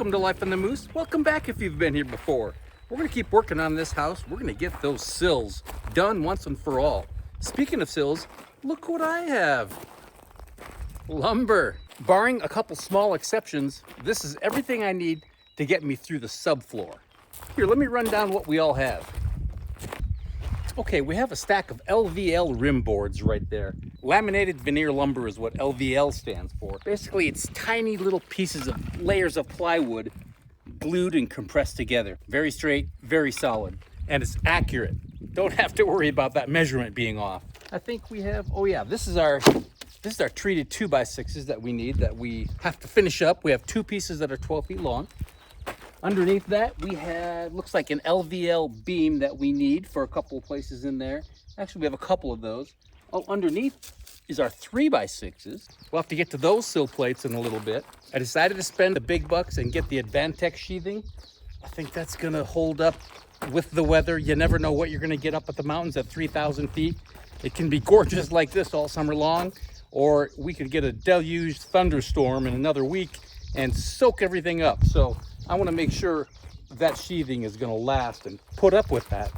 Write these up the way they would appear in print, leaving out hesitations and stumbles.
Welcome to Life on the Moose. Welcome back if you've been here before. We're going to keep working on this house. We're going to get those sills done once and for all. Speaking of sills, look what I have. Lumber. Barring a couple small exceptions, this is everything I need to get me through the subfloor. Here, let me run down what we all have. Okay, we have a stack of LVL rim boards right there. Laminated veneer lumber is what LVL stands for. Basically, it's tiny little pieces of layers of plywood glued and compressed together. Very straight, very solid, and it's accurate. Don't have to worry about that measurement being off. I think we have, oh yeah, this is our treated 2x6s that we need, that we have to finish up. We have two pieces that are 12 feet long. Underneath that, we have, looks like an LVL beam that we need for a couple of places in there. Actually, we have a couple of those. Oh, underneath is our 3x6s. We'll have to get to those sill plates in a little bit. I decided to spend the big bucks and get the Advantex sheathing. I think that's gonna hold up with the weather. You never know what you're gonna get up at the mountains at 3,000 feet. It can be gorgeous like this all summer long, or we could get a deluged thunderstorm in another week and soak everything up. So I want to make sure that sheathing is going to last and put up with that.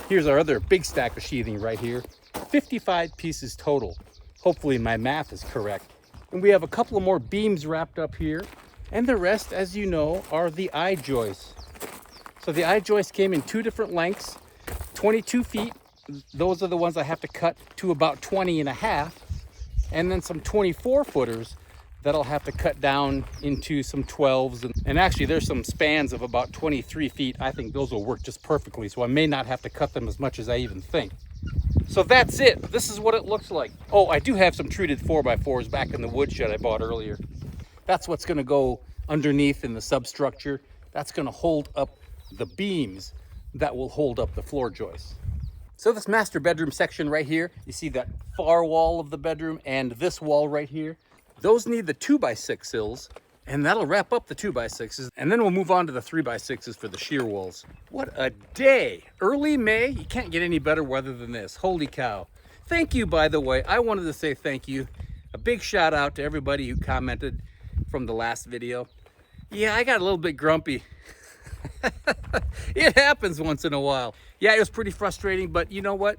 Here's our other big stack of sheathing right here. 55 pieces total. Hopefully my math is correct. And we have a couple of more beams wrapped up here. And the rest, as you know, are the eye joists. So the eye joists came in two different lengths. 22 feet. Those are the ones I have to cut to about 20 and a half. And then some 24 footers that I'll have to cut down into some 12s. And actually there's some spans of about 23 feet. I think those will work just perfectly. So I may not have to cut them as much as I even think. So that's it. This is what it looks like. Oh, I do have some treated 4x4s back in the woodshed I bought earlier. That's what's gonna go underneath in the substructure. That's gonna hold up the beams that will hold up the floor joists. So this master bedroom section right here, you see that far wall of the bedroom and this wall right here, those need the 2x6 sills, and that'll wrap up the 2x6s. And then we'll move on to the 3x6s for the shear walls. What a day. Early May, you can't get any better weather than this. Holy cow. Thank you, by the way. I wanted to say thank you. A big shout out to everybody who commented from the last video. Yeah, I got a little bit grumpy. It happens once in a while. Yeah, it was pretty frustrating, but you know what?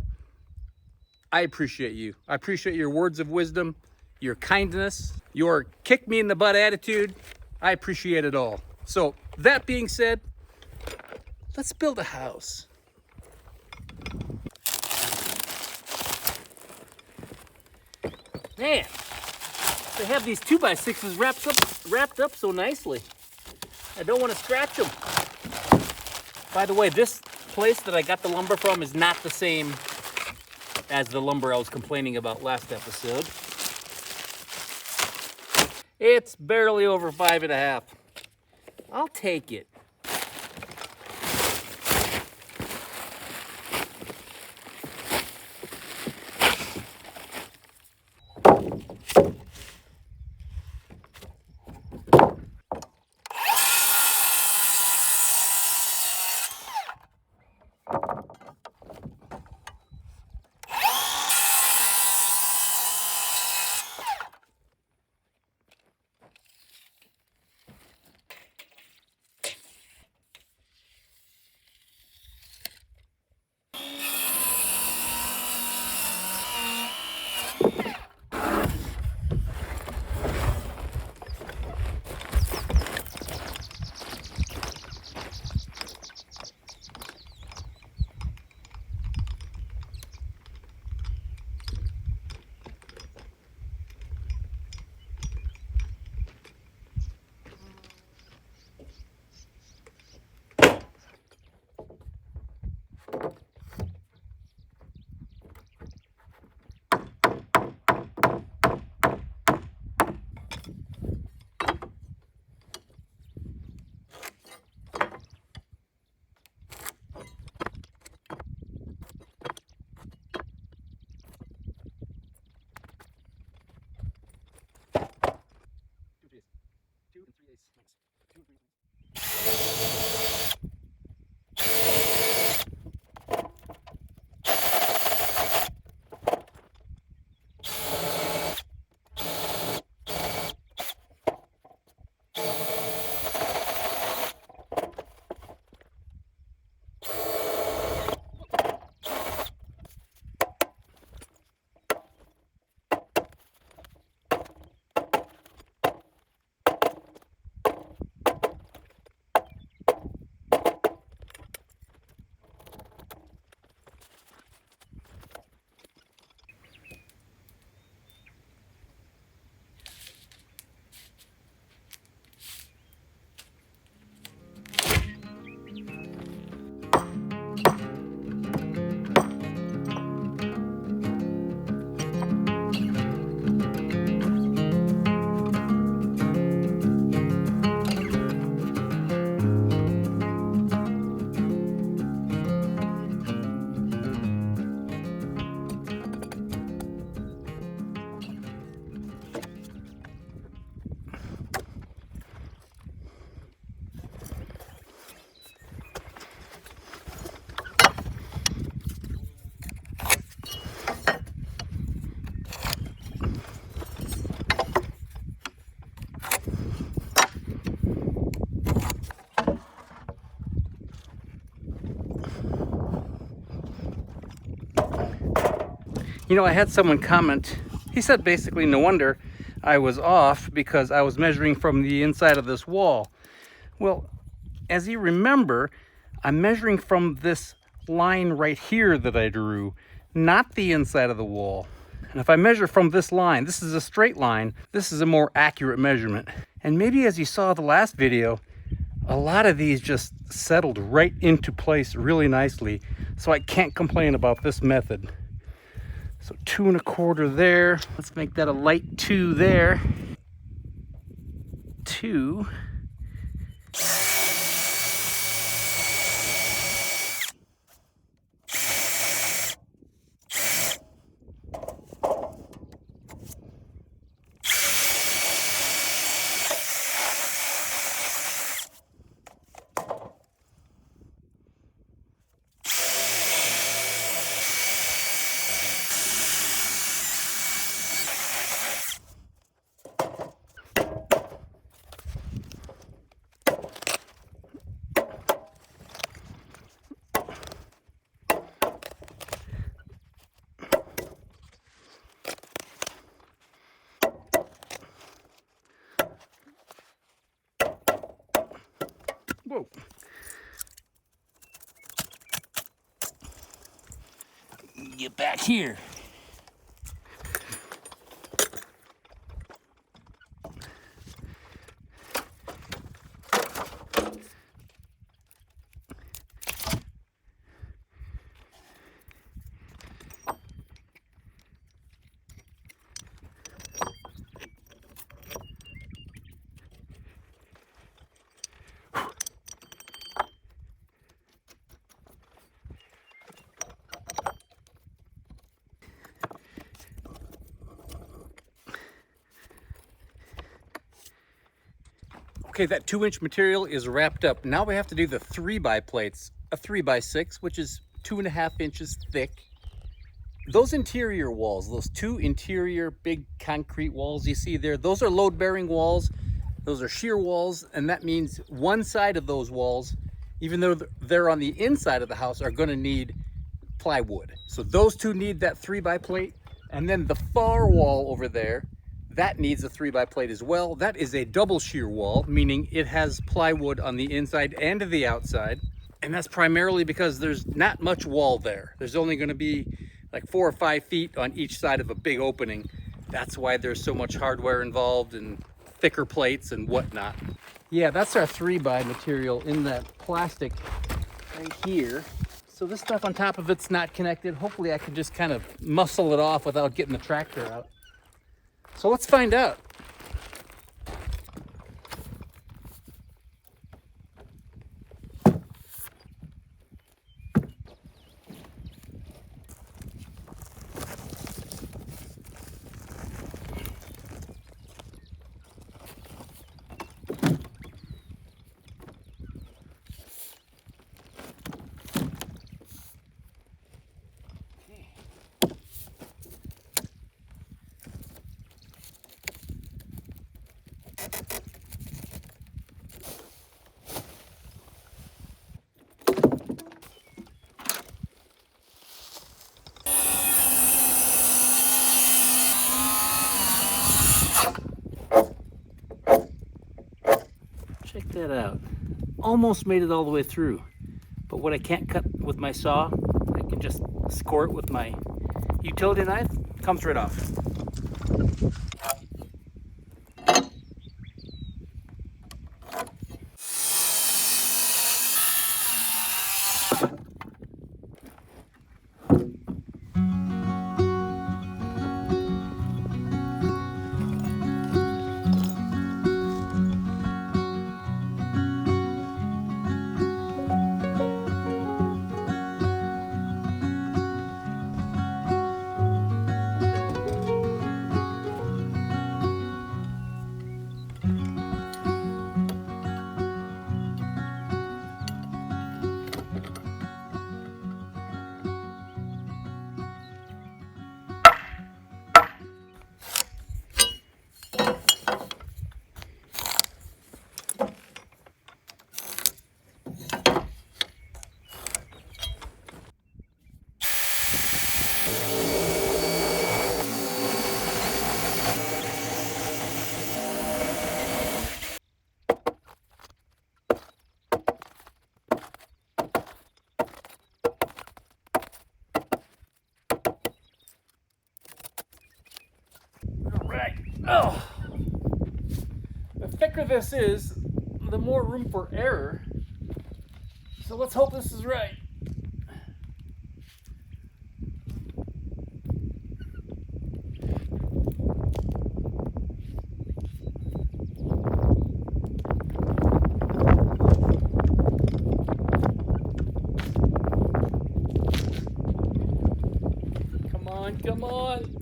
I appreciate you. I appreciate your words of wisdom, your kindness, your kick me in the butt attitude. I appreciate it all. So that being said, let's build a house. Man, they have these 2x6s wrapped up so nicely. I don't want to scratch them. By the way, this place that I got the lumber from is not the same as the lumber I was complaining about last episode. It's barely over 5.5. I'll take it. You know, I had someone comment, he said basically no wonder I was off because I was measuring from the inside of this wall. Well, as you remember, I'm measuring from this line right here that I drew, not the inside of the wall. And if I measure from this line, this is a straight line, this is a more accurate measurement. And maybe as you saw the last video, a lot of these just settled right into place really nicely. So I can't complain about this method. So 2 1/4 there. Let's make that a light 2 there. 2. Whoa. Get back here. Okay, that 2-inch material is wrapped up. Now we have to do the 3x plates, a 3x6, which is 2.5 inches thick. Those interior walls, those 2 interior big concrete walls you see there, those are load-bearing walls. Those are shear walls, and that means one side of those walls, even though they're on the inside of the house, are gonna need plywood. So those 2 need that 3x plate, and then the far wall over there, that needs a 3x plate as well. That is a double shear wall, meaning it has plywood on the inside and the outside. And that's primarily because there's not much wall there. There's only gonna be like 4 or 5 feet on each side of a big opening. That's why there's so much hardware involved and thicker plates and whatnot. Yeah, that's our 3x material in that plastic right here. So this stuff on top of it's not connected. Hopefully I can just kind of muscle it off without getting the tractor out. So let's find out. Check that out. Almost made it all the way through. But what I can't cut with my saw, I can just score it with my utility knife. Comes right off. Oh, the thicker this is, the more room for error. So let's hope this is right. Come on, come on.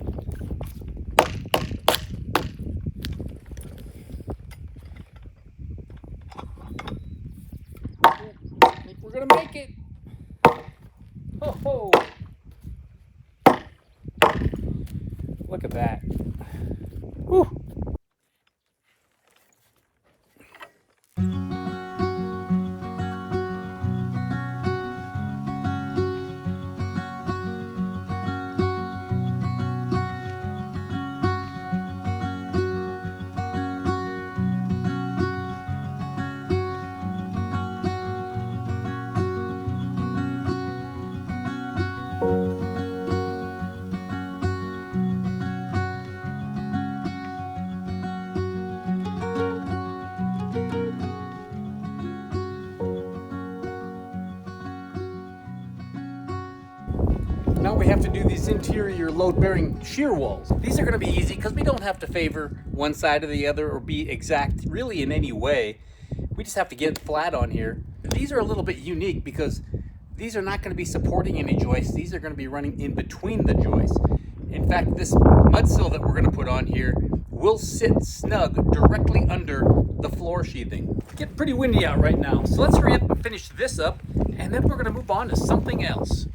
I think we're gonna make it. Ho ho! Look at that. Whew. Now we have to do these interior load-bearing shear walls. These are going to be easy because we don't have to favor one side or the other or be exact really in any way. We just have to get flat on here. These are a little bit unique because these are not going to be supporting any joists. These are going to be running in between the joists. In fact, this mud sill that we're going to put on here will sit snug directly under the floor sheathing. It's getting pretty windy out right now, so let's hurry up and finish this up, and then we're going to move on to something else.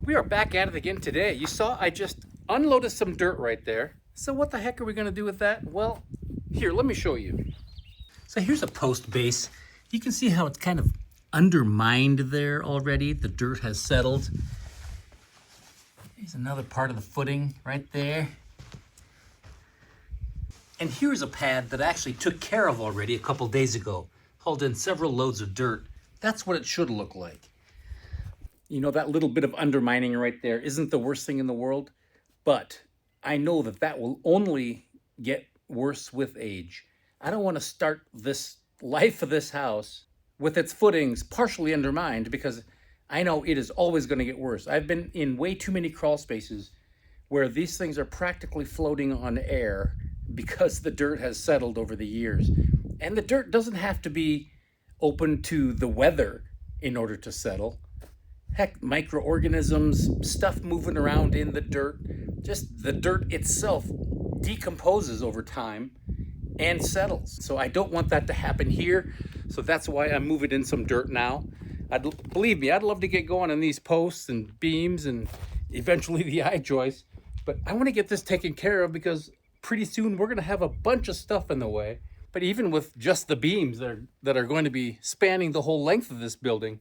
We are back at it again today. You saw I just unloaded some dirt right there. So what the heck are we going to do with that? Well, here, let me show you. So here's a post base. You can see how it's kind of undermined there already. The dirt has settled. Here's another part of the footing right there. And here's a pad that I actually took care of already a couple days ago. Hauled in several loads of dirt. That's what it should look like. You know, that little bit of undermining right there isn't the worst thing in the world, but I know that that will only get worse with age. I don't want to start this life of this house with its footings partially undermined because I know it is always going to get worse. I've been in way too many crawl spaces where these things are practically floating on air because the dirt has settled over the years. And the dirt doesn't have to be open to the weather in order to settle. Heck, microorganisms, stuff moving around in the dirt, just the dirt itself decomposes over time and settles. So I don't want that to happen here. So that's why I'm moving in some dirt now. Believe me, I'd love to get going on these posts and beams and eventually the eye joists. But I want to get this taken care of because pretty soon we're going to have a bunch of stuff in the way. But even with just the beams that are going to be spanning the whole length of this building,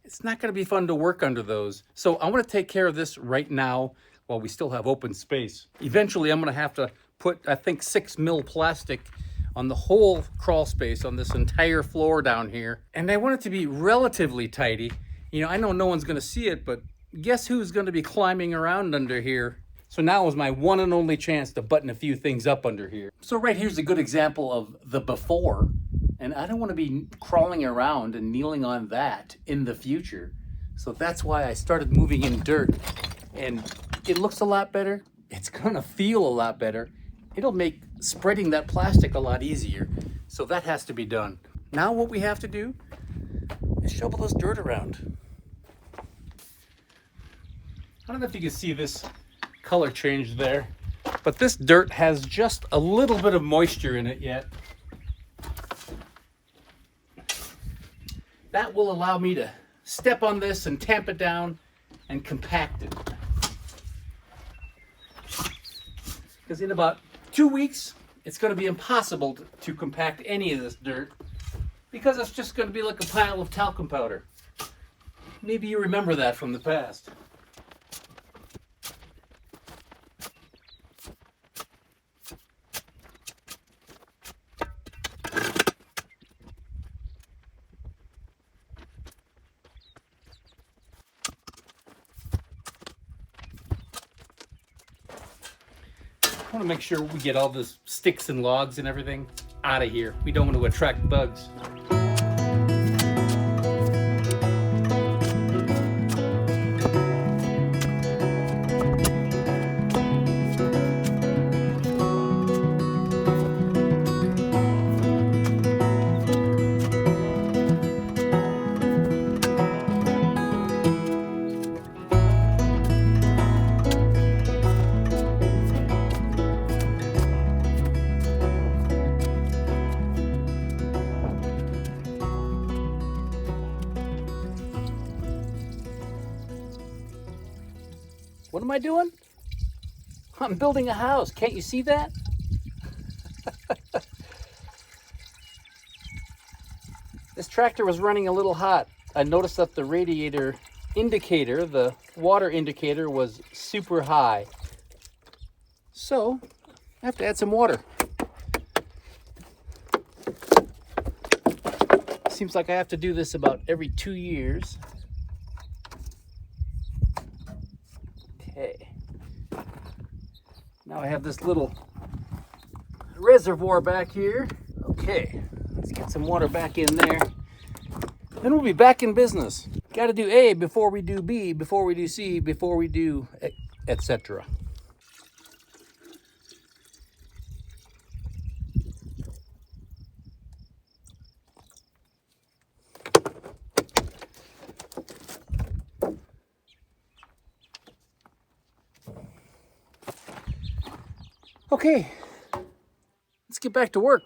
it's not going to be fun to work under those. So I want to take care of this right now while we still have open space. Eventually, I'm going to have to put, I think, 6 mil plastic on the whole crawl space on this entire floor down here. And I want it to be relatively tidy. You know, I know no one's going to see it, but guess who's going to be climbing around under here? So now is my one and only chance to button a few things up under here. So right here's a good example of the before. And I don't want to be crawling around and kneeling on that in the future. So that's why I started moving in dirt. And it looks a lot better. It's gonna feel a lot better. It'll make spreading that plastic a lot easier. So that has to be done. Now what we have to do is shovel this dirt around. I don't know if you can see this color change there, but this dirt has just a little bit of moisture in it yet. That will allow me to step on this and tamp it down and compact it. Because in about 2 weeks, it's going to be impossible to compact any of this dirt because it's just going to be like a pile of talcum powder. Maybe you remember that from the past. I want to make sure we get all the sticks and logs and everything out of here. We don't want to attract bugs. What am I doing? I'm building a house. Can't you see that? This tractor was running a little hot. I noticed that the radiator indicator, the water indicator, was super high. So I have to add some water. Seems like I have to do this about every 2 years. Okay. Now I have this little reservoir back here. Okay, let's get some water back in there. Then we'll be back in business. Got to do A before we do B, before we do C, before we do etc. Okay, let's get back to work.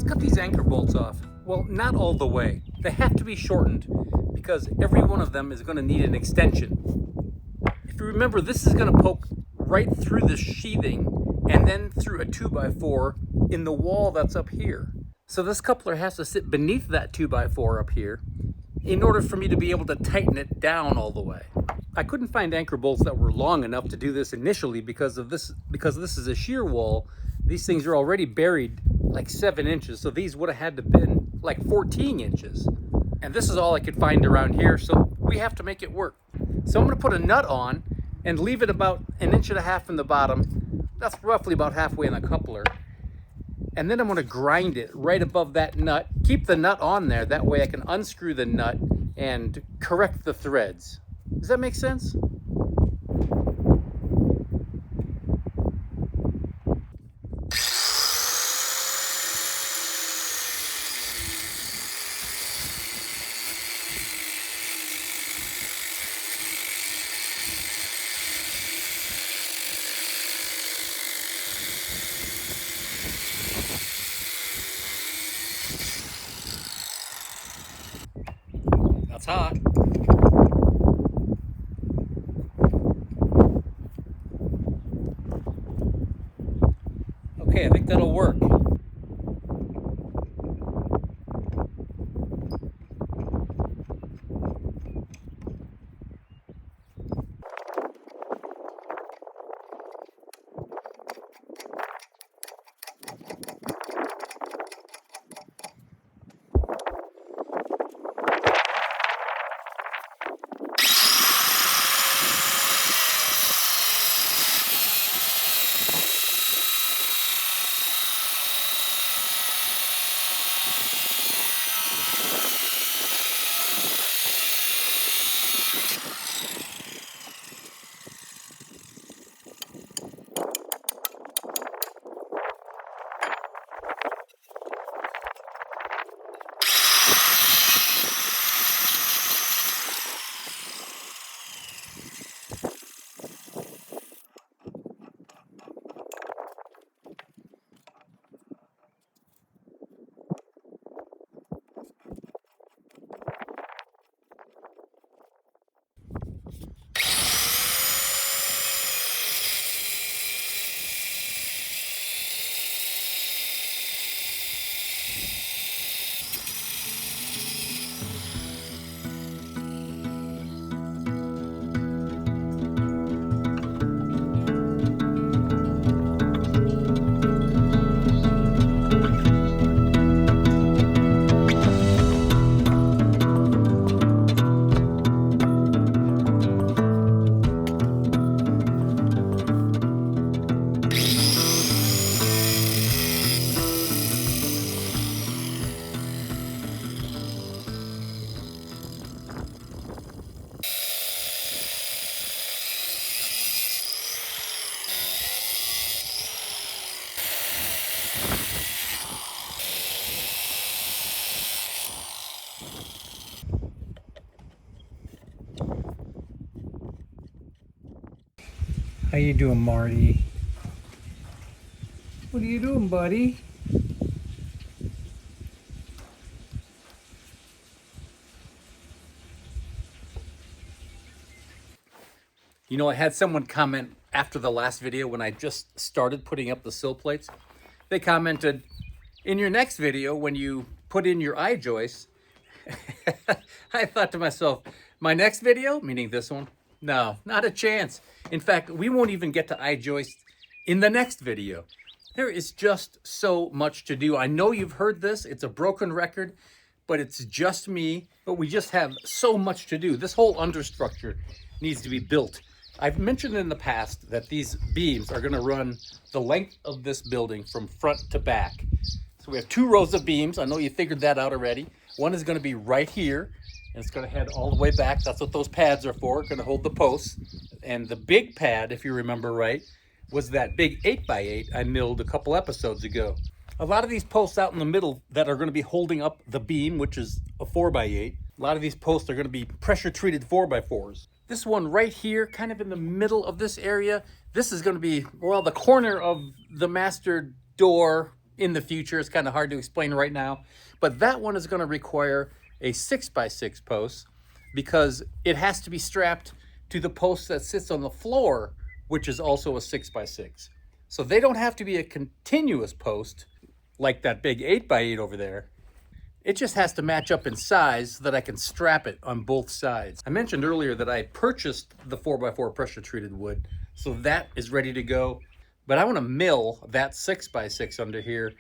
cut these anchor bolts off. Well, not all the way. They have to be shortened because every one of them is going to need an extension. If you remember, this is going to poke right through the sheathing and then through a 2x4 in the wall that's up here. So this coupler has to sit beneath that 2x4 up here in order for me to be able to tighten it down all the way. I couldn't find anchor bolts that were long enough to do this initially because this is a shear wall. These things are already buried like 7 inches, so these would have had to been like 14 inches. And this is all I could find around here, so we have to make it work. So I'm gonna put a nut on and leave it about 1.5 inches from the bottom. That's roughly about halfway in the coupler. And then I'm gonna grind it right above that nut. Keep the nut on there, that way I can unscrew the nut and correct the threads. Does that make sense? That's hot. Okay, I think that'll work. How you doing, Marty? What are you doing, buddy? You know, I had someone comment after the last video when I just started putting up the sill plates. They commented, in your next video, when you put in your eye joists, I thought to myself, my next video, meaning this one, no, not a chance. In fact, we won't even get to eye joist in the next video. There is just so much to do. I know you've heard this, it's a broken record, but it's just me, but we just have so much to do. This whole understructure needs to be built. I've mentioned in the past that these beams are gonna run the length of this building from front to back. So we have 2 rows of beams. I know you figured that out already. One is gonna be right here, and it's gonna head all the way back. That's what those pads are for, gonna hold the posts. And the big pad, if you remember right, was that big 8x8 I milled a couple episodes ago. A lot of these posts out in the middle that are gonna be holding up the beam, which is a 4x8, a lot of these posts are gonna be pressure treated 4x4s. This one right here, kind of in the middle of this area, this is gonna be, well, the corner of the master door in the future. It's kind of hard to explain right now. But that one is going to require a 6x6 post because it has to be strapped to the post that sits on the floor, which is also a 6x6. So they don't have to be a continuous post like that big 8x8 over there. It just has to match up in size so that I can strap it on both sides. I mentioned earlier that I purchased the 4x4 pressure treated wood, so that is ready to go. But I want to mill that 6x6 under here.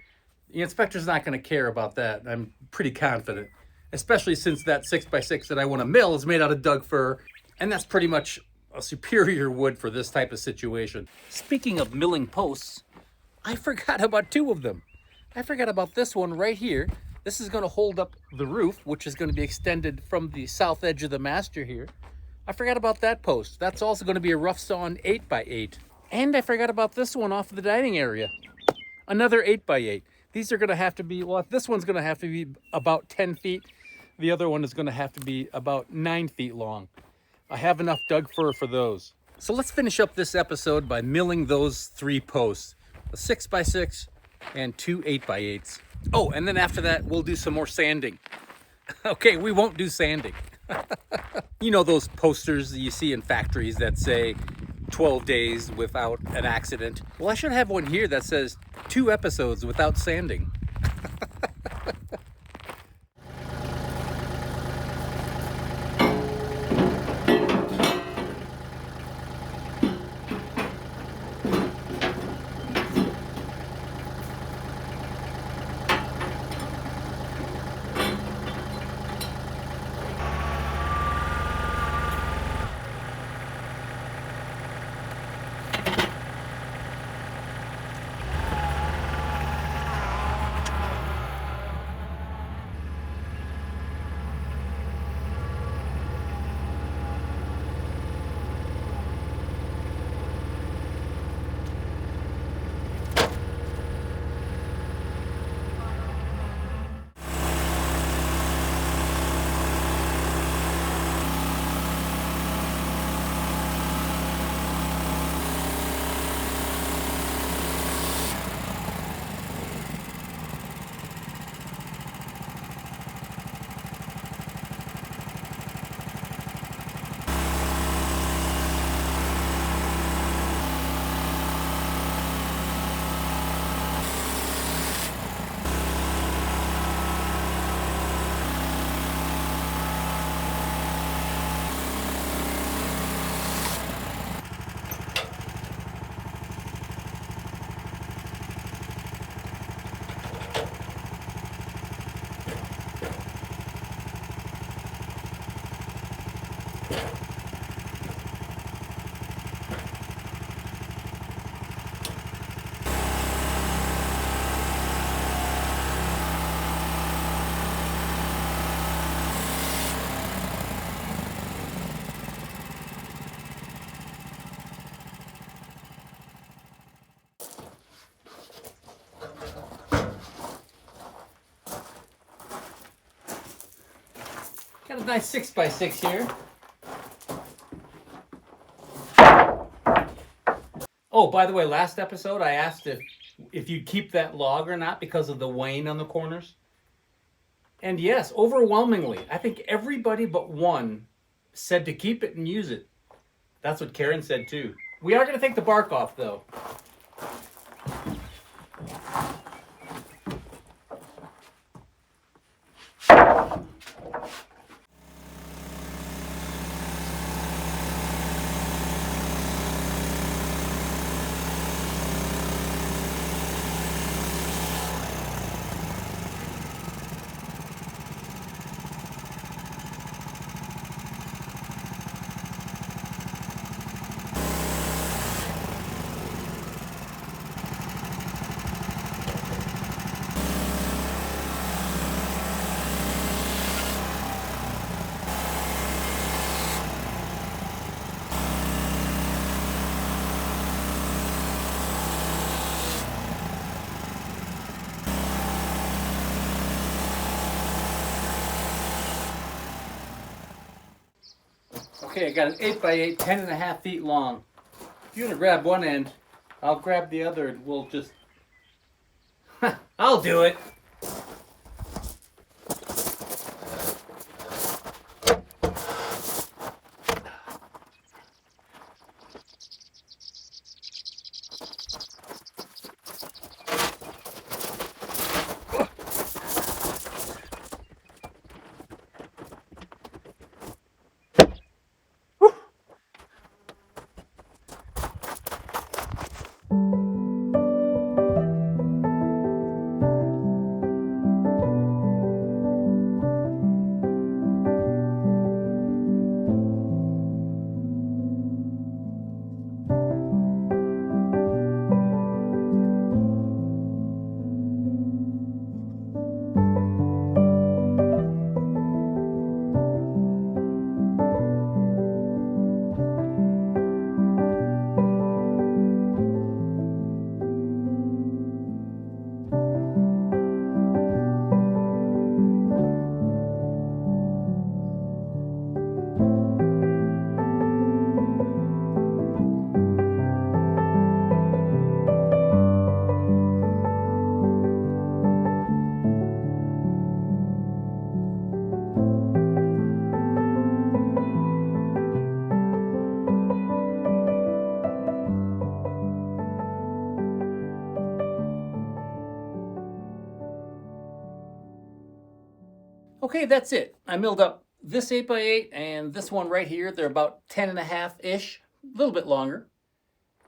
The inspector's not going to care about that. I'm pretty confident, especially since that 6x6 that I want to mill is made out of Doug fir, and that's pretty much a superior wood for this type of situation. Speaking of milling posts, I forgot about two of them. I forgot about this one right here. This is going to hold up the roof, which is going to be extended from the south edge of the master here. I forgot about that post. That's also going to be a rough sawn 8x8. And I forgot about this one off of the dining area. Another 8x8. These are going to have to be, well, this one's going to have to be about 10 feet. The other one is going to have to be about 9 feet long. I have enough Doug fir for those. So let's finish up this episode by milling those three posts. A 6x6 and two 8x8s. Oh, and then after that, we'll do some more sanding. Okay, we won't do sanding. You know those posters that you see in factories that say 12 days without an accident? Well, I should have one here that says 2 episodes without sanding. Got a nice 6x6 here. Oh, by the way, last episode I asked if you'd keep that log or not because of the wane on the corners. And yes, overwhelmingly, I think everybody but one said to keep it and use it. That's what Karen said too. We are going to take the bark off though. Okay, I got an 8x8, 10.5 feet long. If you're gonna grab one end, I'll grab the other and we'll just I'll do it. Okay, that's it. I milled up this 8x8 and this one right here. They're about 10.5-ish, a little bit longer.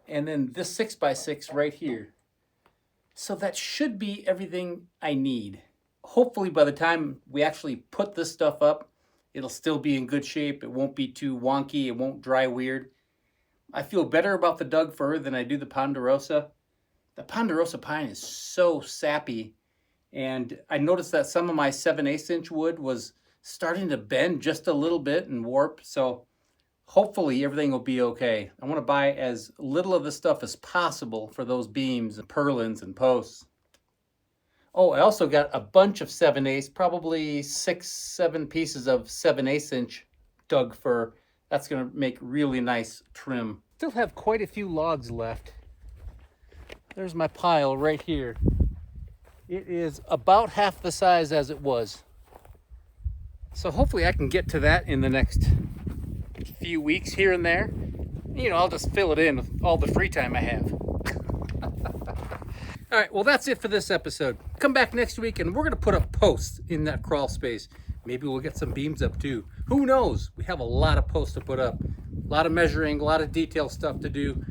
And then this 6x6 right here. So that should be everything I need. Hopefully by the time we actually put this stuff up, it'll still be in good shape. It won't be too wonky. It won't dry weird. I feel better about the Doug fir than I do the Ponderosa. The Ponderosa pine is so sappy. And I noticed that some of my 7/8 inch wood was starting to bend just a little bit and warp. So hopefully everything will be okay. I want to buy as little of this stuff as possible for those beams and purlins and posts. Oh, I also got a bunch of 7/8, probably 6-7 pieces of 7/8 inch Doug fir. That's going to make really nice trim. Still have quite a few logs left. There's my pile right here. It is about half the size as it was. So hopefully I can get to that in the next few weeks here and there. You know, I'll just fill it in with all the free time I have. All right, well, that's it for this episode. Come back next week and we're going to put up posts in that crawl space. Maybe we'll get some beams up too. Who knows? We have a lot of posts to put up. A lot of measuring, a lot of detail stuff to do.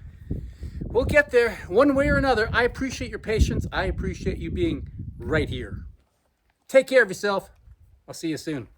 We'll get there one way or another. I appreciate your patience. I appreciate you being right here. Take care of yourself. I'll see you soon.